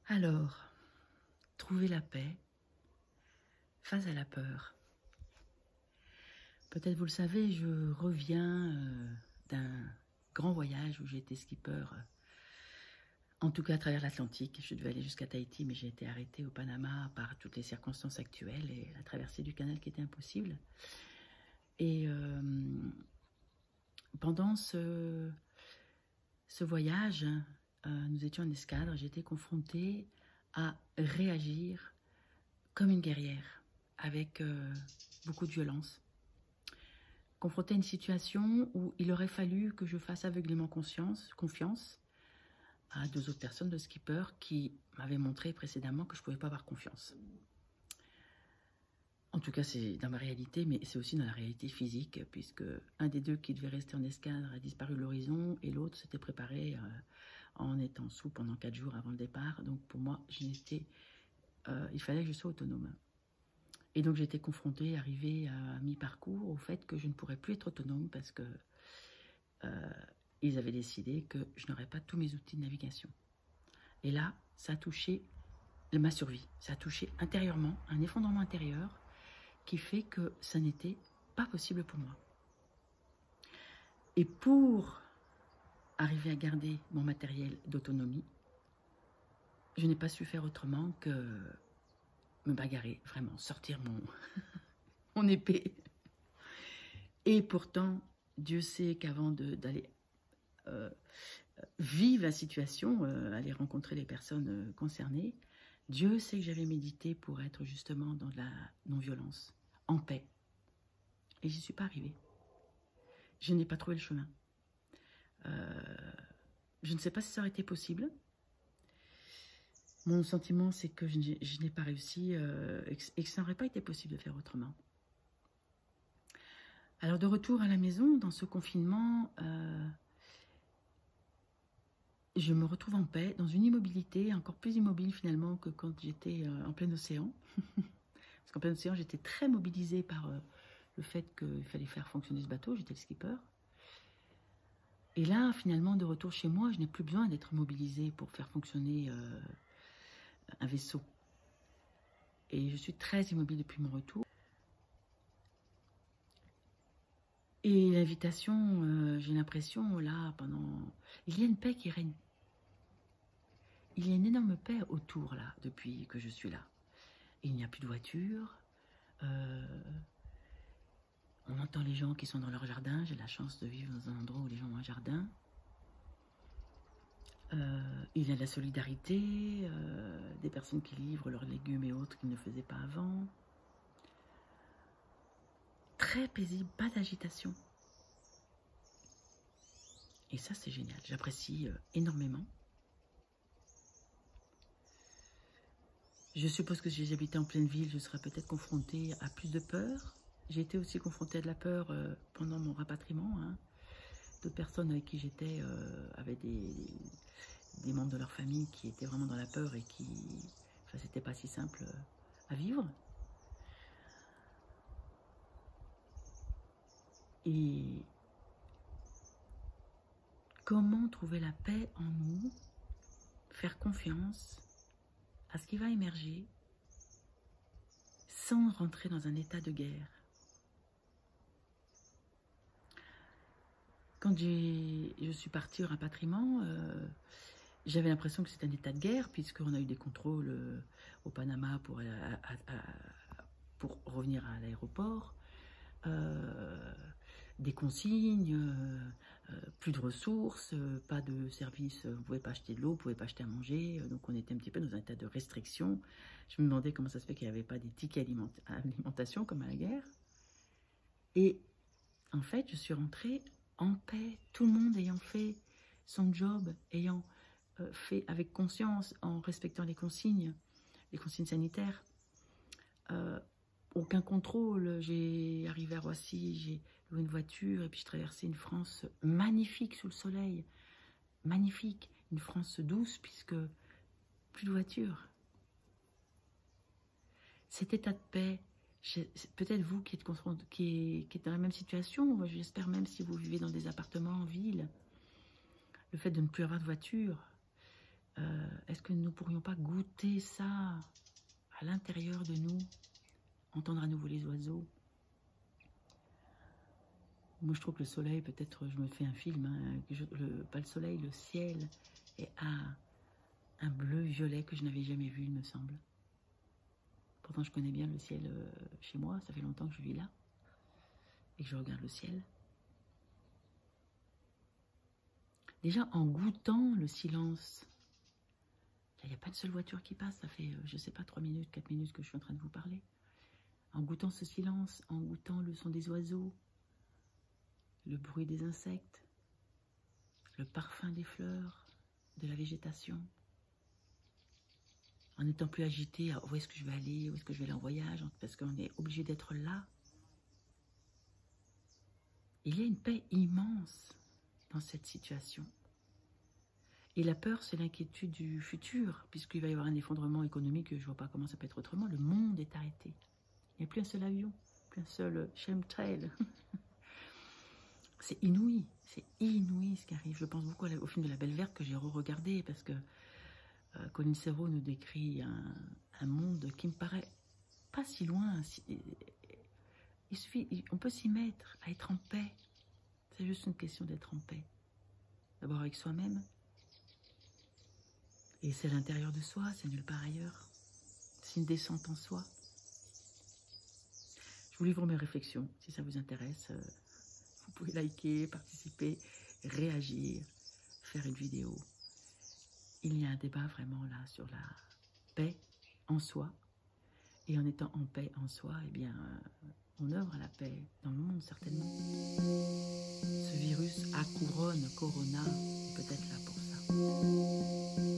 Alors, trouver la paix face à la peur. Peut-être vous le savez, je reviens d'un grand voyage où j'ai été skipper, en tout cas à travers l'Atlantique. Je devais aller jusqu'à Tahiti, mais j'ai été arrêtée au Panama par toutes les circonstances actuelles et la traversée du canal qui était impossible. Et pendant ce voyage, nous étions en escadre, j'étais confrontée à réagir comme une guerrière, avec beaucoup de violence. Confrontée à une situation où il aurait fallu que je fasse aveuglément confiance à deux autres personnes de skipper qui m'avaient montré précédemment que je ne pouvais pas avoir confiance. En tout cas, c'est dans ma réalité, mais c'est aussi dans la réalité physique, puisque un des deux qui devait rester en escadre a disparu de l'horizon et l'autre s'était préparé en étant sous pendant 4 jours avant le départ. Donc pour moi, il fallait que je sois autonome. Et donc j'étais confrontée, arrivée à mi-parcours, au fait que je ne pourrais plus être autonome parce que ils avaient décidé que je n'aurais pas tous mes outils de navigation. Et là, ça a touché ma survie. Ça a touché intérieurement, un effondrement intérieur qui fait que ça n'était pas possible pour moi. Et pour arriver à garder mon matériel d'autonomie, je n'ai pas su faire autrement que me bagarrer, vraiment, sortir mon épée. Et pourtant, Dieu sait qu'avant d'aller vivre la situation, aller rencontrer les personnes concernées, Dieu sait que j'avais médité pour être justement dans la non-violence, en paix. Et j'y suis pas arrivée. Je n'ai pas trouvé le chemin. Je ne sais pas si ça aurait été possible. Mon sentiment, c'est que je n'ai pas réussi et que ça n'aurait pas été possible de faire autrement. Alors, de retour à la maison, dans ce confinement, je me retrouve en paix, dans une immobilité, encore plus immobile finalement que quand j'étais en plein océan. Parce qu'en plein océan, j'étais très mobilisée par le fait qu'il fallait faire fonctionner ce bateau, j'étais le skipper. Et là, finalement, de retour chez moi, je n'ai plus besoin d'être mobilisée pour faire fonctionner un vaisseau. Et je suis très immobile depuis mon retour. Et l'invitation, j'ai l'impression, là, il y a une paix qui règne. Il y a une énorme paix autour, là, depuis que je suis là. Et il n'y a plus de voiture. On entend les gens qui sont dans leur jardin. J'ai la chance de vivre dans un endroit où les gens ont un jardin. Il y a de la solidarité, des personnes qui livrent leurs légumes et autres qu'ils ne faisaient pas avant. Très paisible, pas d'agitation. Et ça, c'est génial. J'apprécie énormément. Je suppose que si j'habitais en pleine ville, je serais peut-être confrontée à plus de peur. J'ai été aussi confrontée à de la peur pendant mon rapatriement. Hein. D'autres personnes avec qui j'étais avaient des membres de leur famille qui étaient vraiment dans la peur et qui... Enfin, c'était pas si simple à vivre. Et comment trouver la paix en nous, faire confiance à ce qui va émerger sans rentrer dans un état de guerre. Quand je suis partie au rapatriement, j'avais l'impression que c'était un état de guerre, puisqu'on a eu des contrôles au Panama pour revenir à l'aéroport, des consignes, plus de ressources, pas de service, vous ne pouvez pas acheter de l'eau, vous ne pouvez pas acheter à manger, donc on était un petit peu dans un état de restriction. Je me demandais comment ça se fait qu'il n'y avait pas des tickets alimentation comme à la guerre. Et en fait, je suis rentrée en paix, tout le monde ayant fait son job, ayant fait avec conscience, en respectant les consignes sanitaires. Aucun contrôle, j'ai arrivé à Roissy, j'ai loué une voiture et puis je traversais une France magnifique sous le soleil, magnifique, une France douce puisque plus de voiture. Cet état de paix, peut-être vous qui êtes dans la même situation, j'espère même si vous vivez dans des appartements en ville, le fait de ne plus avoir de voiture, est-ce que nous ne pourrions pas goûter ça à l'intérieur de nous, entendre à nouveau les oiseaux? Moi, je trouve que le soleil, peut-être, je me fais un film, hein, pas le soleil, le ciel est un bleu-violet que je n'avais jamais vu, il me semble. Pourtant, je connais bien le ciel chez moi, ça fait longtemps que je vis là, et que je regarde le ciel. Déjà, en goûtant le silence, il n'y a pas une seule voiture qui passe, ça fait, je ne sais pas, 3 minutes, 4 minutes que je suis en train de vous parler. En goûtant ce silence, en goûtant le son des oiseaux, le bruit des insectes, le parfum des fleurs, de la végétation, en n'étant plus agité à où est-ce que je vais aller, où est-ce que je vais aller en voyage, parce qu'on est obligé d'être là. Il y a une paix immense dans cette situation. Et la peur, c'est l'inquiétude du futur, puisqu'il va y avoir un effondrement économique, je ne vois pas comment ça peut être autrement. Le monde est arrêté. Il n'y a plus un seul avion, plus un seul chemtrail. C'est inouï ce qui arrive. Je pense beaucoup au film de La Belle Verte que j'ai re-regardé, parce que Colin Serrault nous décrit un monde qui me paraît pas si loin. Il suffit, on peut s'y mettre, à être en paix. C'est juste une question d'être en paix. D'abord avec soi-même. Et c'est à l'intérieur de soi, c'est nulle part ailleurs. C'est une descente en soi. Je vous livre mes réflexions. Si ça vous intéresse, vous pouvez liker, participer, réagir, faire une vidéo. Il y a un débat vraiment là sur la paix en soi. Et en étant en paix en soi, eh bien, on œuvre à la paix dans le monde, certainement. Ce virus à couronne, Corona, est peut-être là pour ça.